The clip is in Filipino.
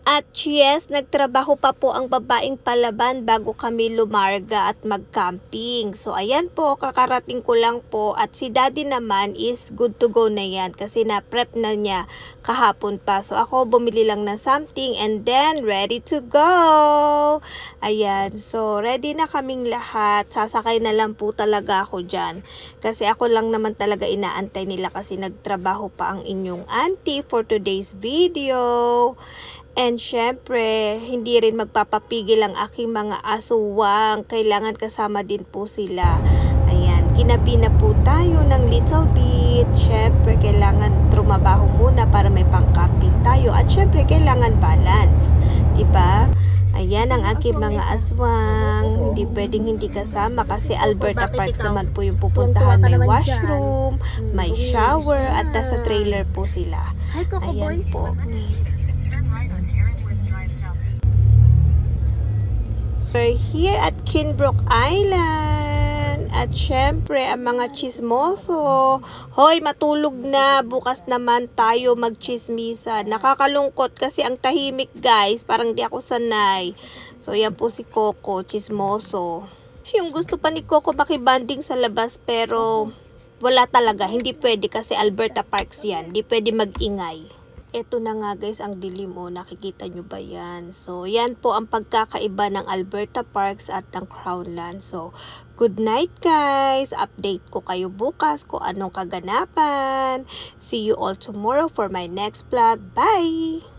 At yes, nagtrabaho pa po ang babaeng palaban bago kami lumarga at mag-camping. So ayan po, kakarating ko lang po at si daddy naman is good to go na yan kasi na-prep na niya kahapon pa. So ako bumili lang ng something and then ready to go. Ayan, so ready na kaming lahat. Sasakay na lang po talaga ako dyan. Kasi ako lang naman talaga inaantay nila kasi nagtrabaho pa ang inyong auntie for today's video. And syempre, hindi rin magpapapigil ang aking mga aswang. Kailangan kasama din po sila. Ayan, ginabi na po tayo ng little bit. Syempre, kailangan trumabaho muna para may pang-camping tayo. At syempre, kailangan balance. Diba? Ayan ang aking mga aswang. Hindi pwedeng hindi kasama kasi Alberta Parks naman po yung pupuntahan. May washroom, may shower, at nasa trailer po sila. Ayan po. We're here at Kinbrook Island. At syempre, ang mga chismoso. Hoy, matulog na. Bukas naman tayo magchismisa. Nakakalungkot kasi ang tahimik, guys. Parang di ako sanay. So, yan po si Coco, chismoso. Yung gusto pa ni Coco makibanding sa labas, pero wala talaga. Hindi pwede kasi Alberta Parks yan. Hindi pwede magingay. Ito na nga guys ang dilim mo, nakikita nyo ba yan? So yan po ang pagkakaiba ng Alberta Parks at ng Crownland. So good night guys, update ko kayo bukas kung anong kaganapan. See you all tomorrow for my next vlog. Bye!